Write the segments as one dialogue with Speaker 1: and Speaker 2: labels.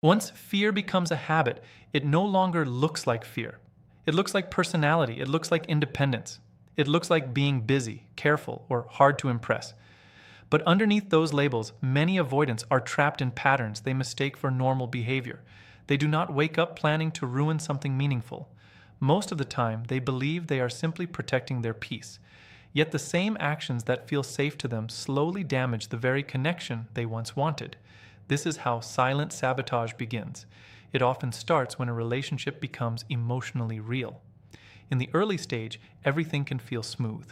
Speaker 1: Once fear becomes a habit, it no longer looks like fear. It looks like personality, it looks like independence. It looks like being busy, careful, or hard to impress. But underneath those labels, many avoidants are trapped in patterns they mistake for normal behavior. They do not wake up planning to ruin something meaningful. Most of the time, they believe they are simply protecting their peace. Yet the same actions that feel safe to them slowly damage the very connection they once wanted. This is how silent sabotage begins. It often starts when a relationship becomes emotionally real. In the early stage, everything can feel smooth.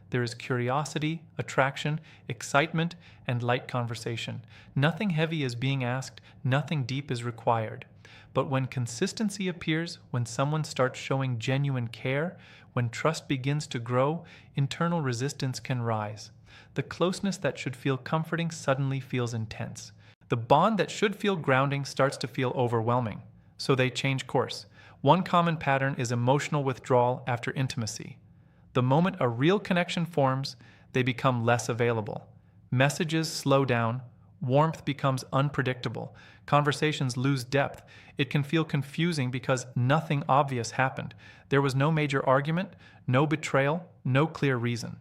Speaker 1: There is curiosity, attraction, excitement, and light conversation. Nothing heavy is being asked, nothing deep is required. But when consistency appears, when someone starts showing genuine care, when trust begins to grow, internal resistance can rise. The closeness that should feel comforting suddenly feels intense. The bond that should feel grounding starts to feel overwhelming. So they change course. One common pattern is emotional withdrawal after intimacy. The moment a real connection forms, they become less available. Messages slow down, warmth becomes unpredictable, conversations lose depth. It can feel confusing because nothing obvious happened. There was no major argument, no betrayal, no clear reason.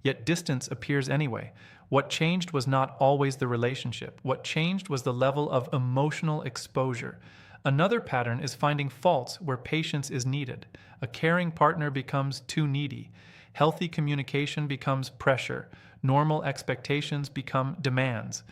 Speaker 1: Yet distance appears anyway. What changed was not always the relationship. What changed was the level of emotional exposure. Another pattern is finding faults where patience is needed. A caring partner becomes too needy. Healthy communication becomes pressure. Normal expectations become demands.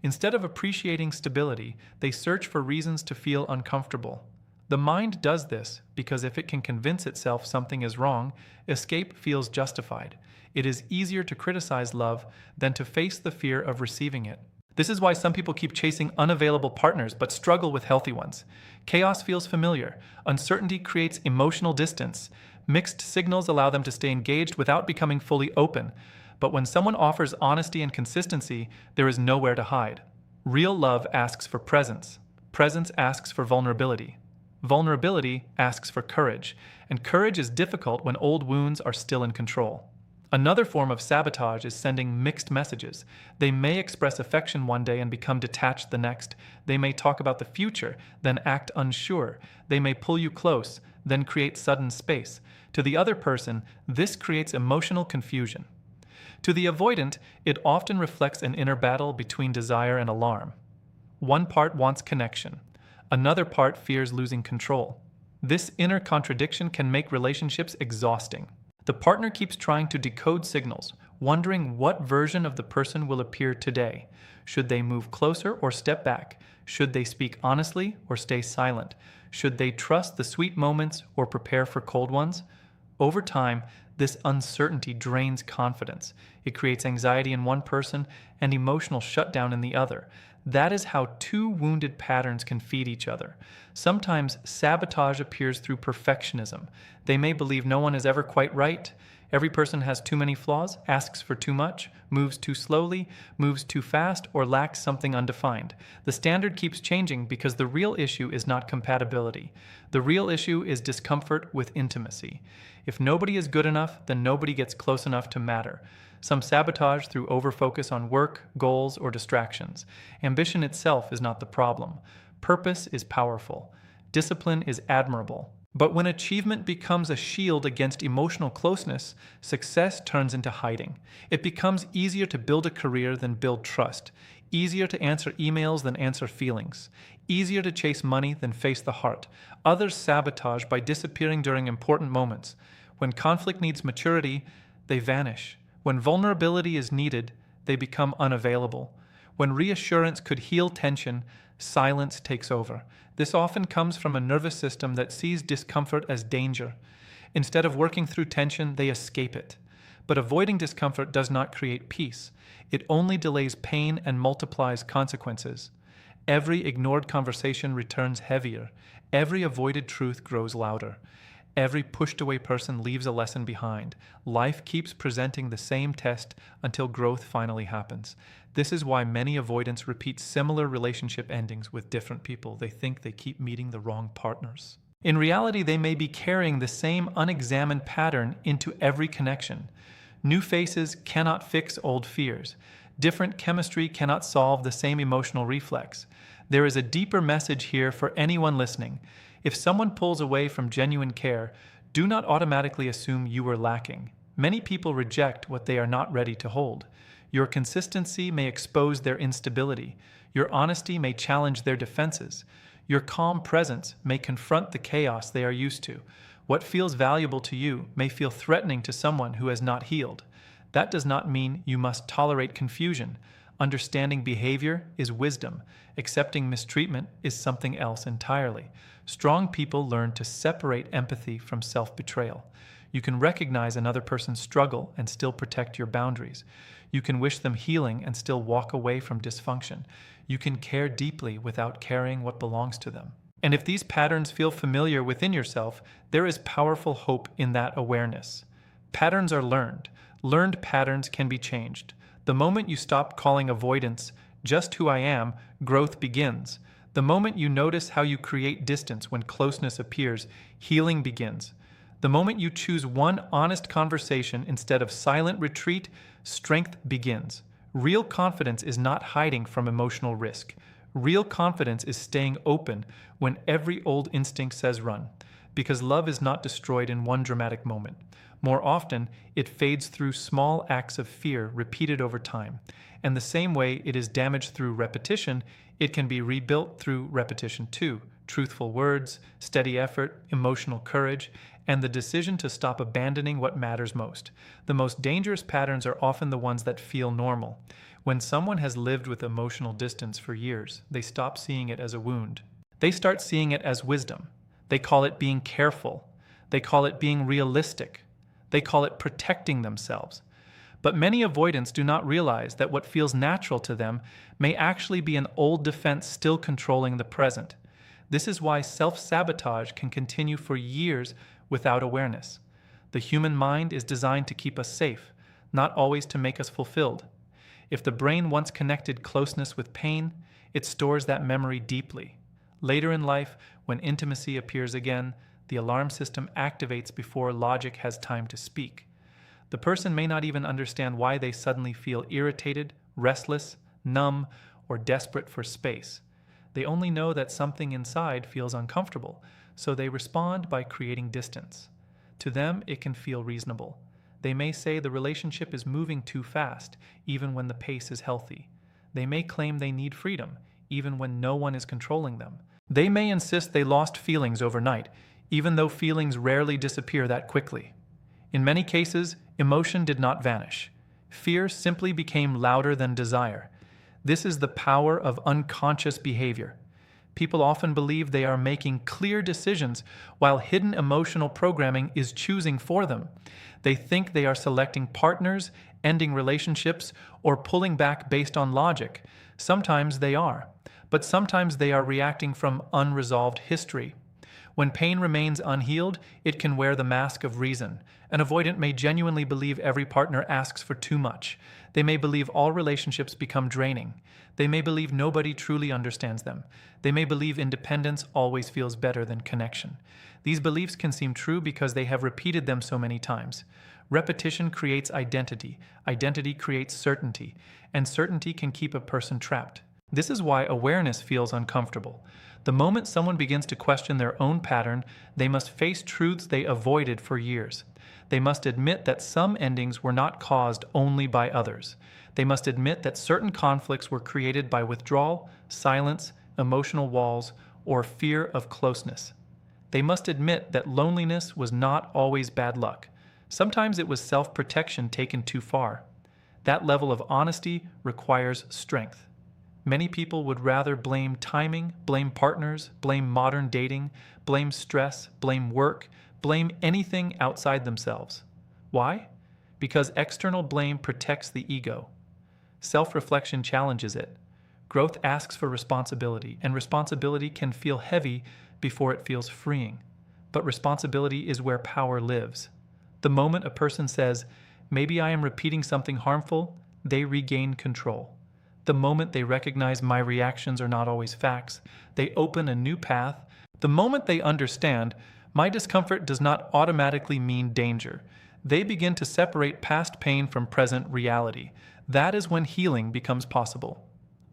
Speaker 1: Instead of appreciating stability, they search for reasons to feel uncomfortable. The mind does this because if it can convince itself something is wrong, escape feels justified. It is easier to criticize love than to face the fear of receiving it. This is why some people keep chasing unavailable partners but struggle with healthy ones. Chaos feels familiar. Uncertainty creates emotional distance. Mixed signals allow them to stay engaged without becoming fully open. But when someone offers honesty and consistency, there is nowhere to hide. Real love asks for presence. Presence asks for vulnerability. Vulnerability asks for courage. And courage is difficult when old wounds are still in control. Another form of sabotage is sending mixed messages. They may express affection one day and become detached the next. They may talk about the future, then act unsure. They may pull you close, then create sudden space. To the other person, this creates emotional confusion. To the avoidant, it often reflects an inner battle between desire and alarm. One part wants connection. Another part fears losing control. This inner contradiction can make relationships exhausting. The partner keeps trying to decode signals, wondering what version of the person will appear today. Should they move closer or step back? Should they speak honestly or stay silent? Should they trust the sweet moments or prepare for cold ones? Over time, this uncertainty drains confidence. It creates anxiety in one person and emotional shutdown in the other. That is how two wounded patterns can feed each other. Sometimes sabotage appears through perfectionism. They may believe no one is ever quite right. Every person has too many flaws, asks for too much, moves too slowly, moves too fast, or lacks something undefined. The standard keeps changing because the real issue is not compatibility. The real issue is discomfort with intimacy. If nobody is good enough, then nobody gets close enough to matter. Some sabotage through overfocus on work, goals, or distractions. Ambition itself is not the problem. Purpose is powerful. Discipline is admirable. But when achievement becomes a shield against emotional closeness, success turns into hiding. It becomes easier to build a career than build trust. Easier to answer emails than answer feelings. Easier to chase money than face the heart. Others sabotage by disappearing during important moments. When conflict needs maturity, they vanish. When vulnerability is needed, they become unavailable. When reassurance could heal tension, silence takes over. This often comes from a nervous system that sees discomfort as danger. Instead of working through tension, they escape it. But avoiding discomfort does not create peace. It only delays pain and multiplies consequences. Every ignored conversation returns heavier. Every avoided truth grows louder. Every pushed away person leaves a lesson behind. Life keeps presenting the same test until growth finally happens. This is why many avoidants repeat similar relationship endings with different people. They think they keep meeting the wrong partners. In reality, they may be carrying the same unexamined pattern into every connection. New faces cannot fix old fears. Different chemistry cannot solve the same emotional reflex. There is a deeper message here for anyone listening. If someone pulls away from genuine care, do not automatically assume you are lacking. Many people reject what they are not ready to hold. Your consistency may expose their instability. Your honesty may challenge their defenses. Your calm presence may confront the chaos they are used to. What feels valuable to you may feel threatening to someone who has not healed. That does not mean you must tolerate confusion. Understanding behavior is wisdom. Accepting mistreatment is something else entirely. Strong people learn to separate empathy from self-betrayal. You can recognize another person's struggle and still protect your boundaries. You can wish them healing and still walk away from dysfunction. You can care deeply without carrying what belongs to them. And if these patterns feel familiar within yourself, there is powerful hope in that awareness. Patterns are learned. Learned patterns can be changed. The moment you stop calling avoidance just who I am, growth begins. The moment you notice how you create distance when closeness appears, healing begins. The moment you choose one honest conversation instead of silent retreat, strength begins. Real confidence is not hiding from emotional risk. Real confidence is staying open when every old instinct says run, because love is not destroyed in one dramatic moment. More often, it fades through small acts of fear repeated over time. And the same way it is damaged through repetition, it can be rebuilt through repetition too. Truthful words, steady effort, emotional courage, and the decision to stop abandoning what matters most. The most dangerous patterns are often the ones that feel normal. When someone has lived with emotional distance for years, they stop seeing it as a wound. They start seeing it as wisdom. They call it being careful. They call it being realistic. They call it protecting themselves. But many avoidants do not realize that what feels natural to them may actually be an old defense still controlling the present. This is why self-sabotage can continue for years without awareness. The human mind is designed to keep us safe, not always to make us fulfilled. If the brain once connected closeness with pain, it stores that memory deeply. Later in life, when intimacy appears again, the alarm system activates before logic has time to speak. The person may not even understand why they suddenly feel irritated, restless, numb, or desperate for space. They only know that something inside feels uncomfortable, so they respond by creating distance. To them, it can feel reasonable. They may say the relationship is moving too fast, even when the pace is healthy. They may claim they need freedom, even when no one is controlling them. They may insist they lost feelings overnight, even though feelings rarely disappear that quickly. In many cases, emotion did not vanish. Fear simply became louder than desire. This is the power of unconscious behavior. People often believe they are making clear decisions while hidden emotional programming is choosing for them. They think they are selecting partners, ending relationships, or pulling back based on logic. Sometimes they are, but sometimes they are reacting from unresolved history. When pain remains unhealed, it can wear the mask of reason. An avoidant may genuinely believe every partner asks for too much. They may believe all relationships become draining. They may believe nobody truly understands them. They may believe independence always feels better than connection. These beliefs can seem true because they have repeated them so many times. Repetition creates identity. Identity creates certainty. And certainty can keep a person trapped. This is why awareness feels uncomfortable. The moment someone begins to question their own pattern, they must face truths they avoided for years. They must admit that some endings were not caused only by others. They must admit that certain conflicts were created by withdrawal, silence, emotional walls, or fear of closeness. They must admit that loneliness was not always bad luck. Sometimes it was self-protection taken too far. That level of honesty requires strength. Many people would rather blame timing, blame partners, blame modern dating, blame stress, blame work, blame anything outside themselves. Why? Because external blame protects the ego. Self-reflection challenges it. Growth asks for responsibility, and responsibility can feel heavy before it feels freeing. But responsibility is where power lives. The moment a person says, "Maybe I am repeating something harmful," they regain control. The moment they recognize my reactions are not always facts, they open a new path. The moment they understand, my discomfort does not automatically mean danger. They begin to separate past pain from present reality. That is when healing becomes possible.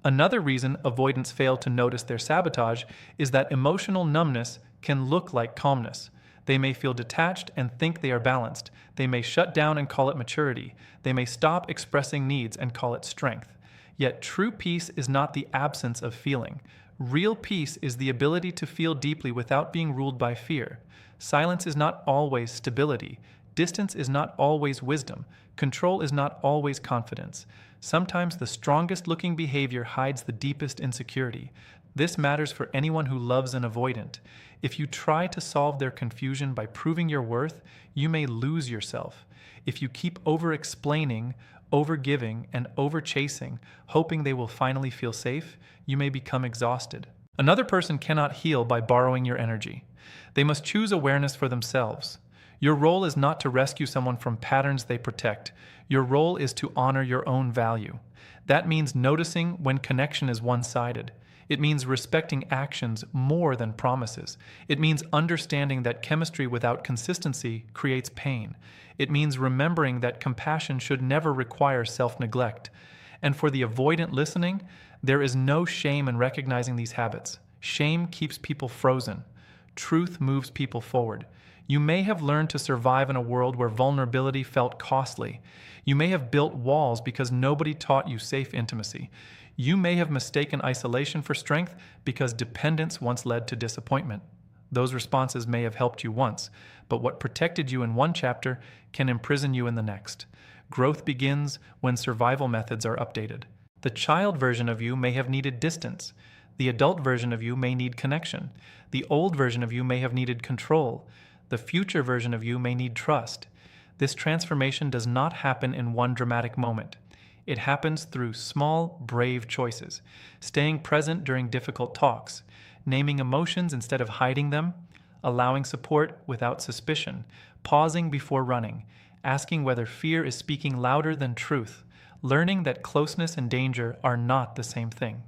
Speaker 1: Another reason avoidants fail to notice their sabotage is that emotional numbness can look like calmness. They may feel detached and think they are balanced. They may shut down and call it maturity. They may stop expressing needs and call it strength. Yet true peace is not the absence of feeling. Real peace is the ability to feel deeply without being ruled by fear. Silence is not always stability. Distance is not always wisdom. Control is not always confidence. Sometimes the strongest looking behavior hides the deepest insecurity. This matters for anyone who loves an avoidant. If you try to solve their confusion by proving your worth, you may lose yourself. If you keep over-explaining, over-giving, and over-chasing, hoping they will finally feel safe, you may become exhausted. Another person cannot heal by borrowing your energy. They must choose awareness for themselves. Your role is not to rescue someone from patterns they protect. Your role is to honor your own value. That means noticing when connection is one-sided. It means respecting actions more than promises. It means understanding that chemistry without consistency creates pain. It means remembering that compassion should never require self-neglect. And for the avoidant listening, there is no shame in recognizing these habits. Shame keeps people frozen. Truth moves people forward. You may have learned to survive in a world where vulnerability felt costly. You may have built walls because nobody taught you safe intimacy. You may have mistaken isolation for strength because dependence once led to disappointment. Those responses may have helped you once, but what protected you in one chapter can imprison you in the next. Growth begins when survival methods are updated. The child version of you may have needed distance. The adult version of you may need connection. The old version of you may have needed control. The future version of you may need trust. This transformation does not happen in one dramatic moment. It happens through small, brave choices, staying present during difficult talks, naming emotions instead of hiding them, allowing support without suspicion, pausing before running, asking whether fear is speaking louder than truth, learning that closeness and danger are not the same thing.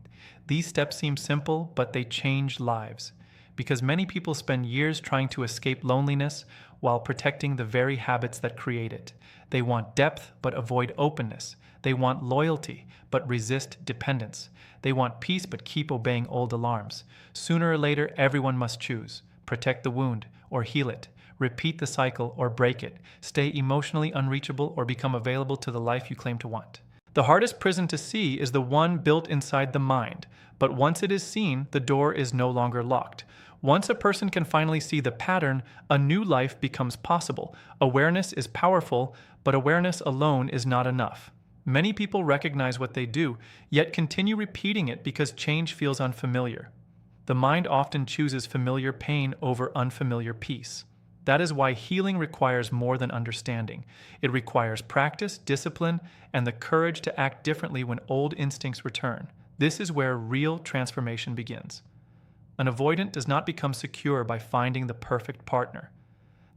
Speaker 1: These steps seem simple, but they change lives. Because many people spend years trying to escape loneliness while protecting the very habits that create it. They want depth but avoid openness. They want loyalty but resist dependence. They want peace but keep obeying old alarms. Sooner or later, everyone must choose. Protect the wound or heal it. Repeat the cycle or break it. Stay emotionally unreachable or become available to the life you claim to want. The hardest prison to see is the one built inside the mind. But once it is seen, the door is no longer locked. Once a person can finally see the pattern, a new life becomes possible. Awareness is powerful, but awareness alone is not enough. Many people recognize what they do, yet continue repeating it because change feels unfamiliar. The mind often chooses familiar pain over unfamiliar peace. That is why healing requires more than understanding. It requires practice, discipline, and the courage to act differently when old instincts return. This is where real transformation begins. An avoidant does not become secure by finding the perfect partner.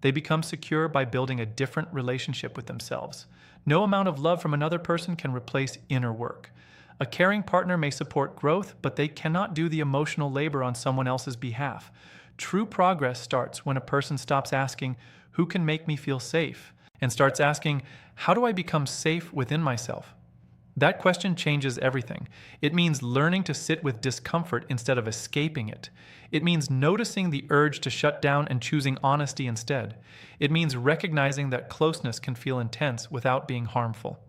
Speaker 1: They become secure by building a different relationship with themselves. No amount of love from another person can replace inner work. A caring partner may support growth, but they cannot do the emotional labor on someone else's behalf. True progress starts when a person stops asking, "Who can make me feel safe?" and starts asking, "How do I become safe within myself?" That question changes everything. It means learning to sit with discomfort instead of escaping it. It means noticing the urge to shut down and choosing honesty instead. It means recognizing that closeness can feel intense without being harmful.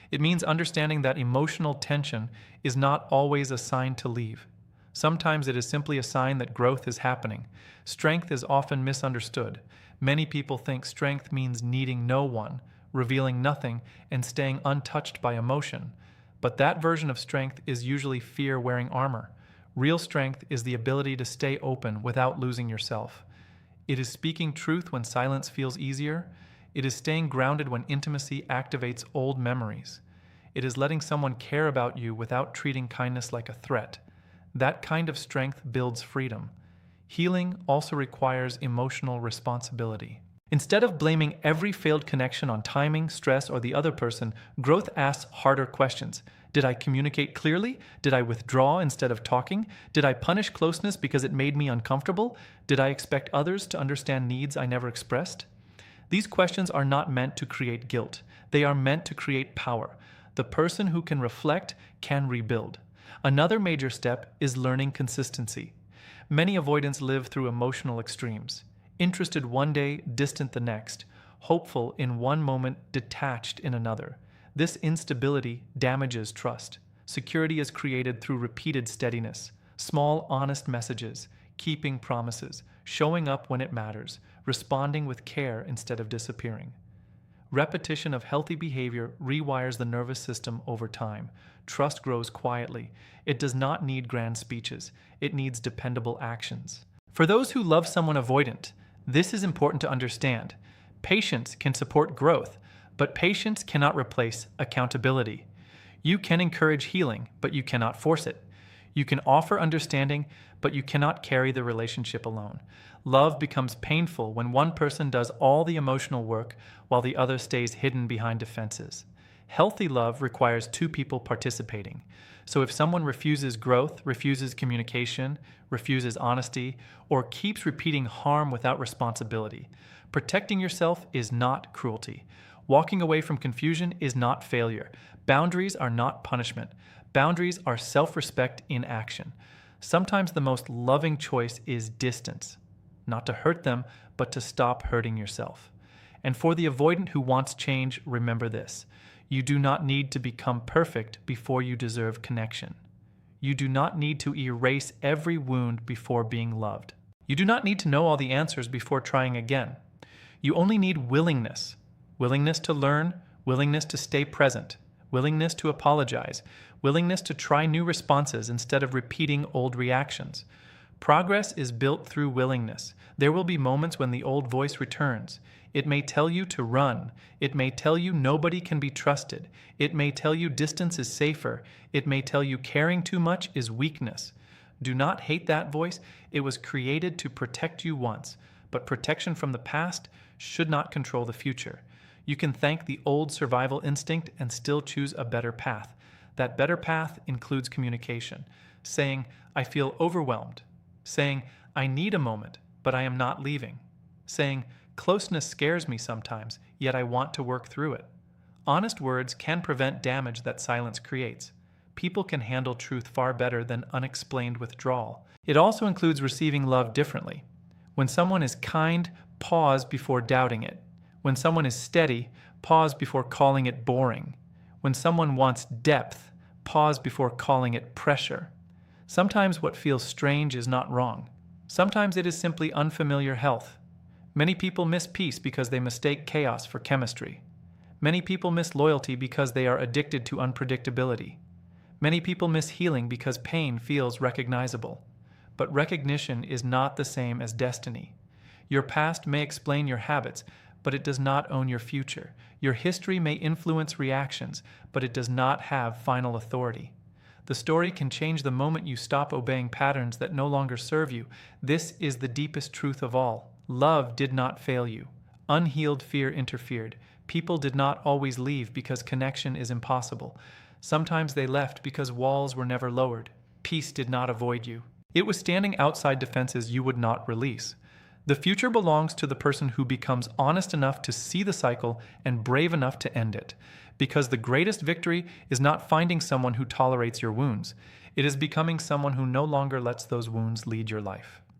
Speaker 1: It means understanding that emotional tension is not always a sign to leave. Sometimes it is simply a sign that growth is happening. Strength is often misunderstood. Many people think strength means needing no one, revealing nothing, and staying untouched by emotion. But that version of strength is usually fear wearing armor. Real strength is the ability to stay open without losing yourself. It is speaking truth when silence feels easier. It is staying grounded when intimacy activates old memories. It is letting someone care about you without treating kindness like a threat. That kind of strength builds freedom. Healing also requires emotional responsibility. Instead of blaming every failed connection on timing, stress, or the other person, growth asks harder questions. Did I communicate clearly? Did I withdraw instead of talking? Did I punish closeness because it made me uncomfortable? Did I expect others to understand needs I never expressed? These questions are not meant to create guilt. They are meant to create power. The person who can reflect can rebuild. Another major step is learning consistency. Many avoidants live through emotional extremes. Interested one day, distant the next. Hopeful in one moment, detached in another. This instability damages trust. Security is created through repeated steadiness, small, honest messages, keeping promises, showing up when it matters, responding with care instead of disappearing. Repetition of healthy behavior rewires the nervous system over time. Trust grows quietly. It does not need grand speeches. It needs dependable actions. For those who love someone avoidant, this is important to understand. Patience can support growth, but patience cannot replace accountability. You can encourage healing, but you cannot force it. You can offer understanding, but you cannot carry the relationship alone. Love becomes painful when one person does all the emotional work while the other stays hidden behind defenses. Healthy love requires two people participating. So if someone refuses growth, refuses communication, refuses honesty, or keeps repeating harm without responsibility, protecting yourself is not cruelty. Walking away from confusion is not failure. Boundaries are not punishment. Boundaries are self-respect in action. Sometimes the most loving choice is distance. Not to hurt them, but to stop hurting yourself. And for the avoidant who wants change, remember this. You do not need to become perfect before you deserve connection. You do not need to erase every wound before being loved. You do not need to know all the answers before trying again. You only need willingness. Willingness to learn, willingness to stay present, willingness to apologize, willingness to try new responses instead of repeating old reactions. Progress is built through willingness. There will be moments when the old voice returns. It may tell you to run. It may tell you nobody can be trusted. It may tell you distance is safer. It may tell you caring too much is weakness. Do not hate that voice. It was created to protect you once, but protection from the past should not control the future. You can thank the old survival instinct and still choose a better path. That better path includes communication, saying, I feel overwhelmed, saying, I need a moment, but I am not leaving, saying, closeness scares me sometimes, yet I want to work through it. Honest words can prevent damage that silence creates. People can handle truth far better than unexplained withdrawal. It also includes receiving love differently. When someone is kind, pause before doubting it. When someone is steady, pause before calling it boring. When someone wants depth, pause before calling it pressure. Sometimes what feels strange is not wrong. Sometimes it is simply unfamiliar health. Many people miss peace because they mistake chaos for chemistry. Many people miss loyalty because they are addicted to unpredictability. Many people miss healing because pain feels recognizable. But recognition is not the same as destiny. Your past may explain your habits, but it does not own your future. Your history may influence reactions, but it does not have final authority. The story can change the moment you stop obeying patterns that no longer serve you. This is the deepest truth of all. Love did not fail you. Unhealed fear interfered. People did not always leave because connection is impossible. Sometimes they left because walls were never lowered. Peace did not avoid you. It was standing outside defenses you would not release. The future belongs to the person who becomes honest enough to see the cycle and brave enough to end it. Because the greatest victory is not finding someone who tolerates your wounds. It is becoming someone who no longer lets those wounds lead your life.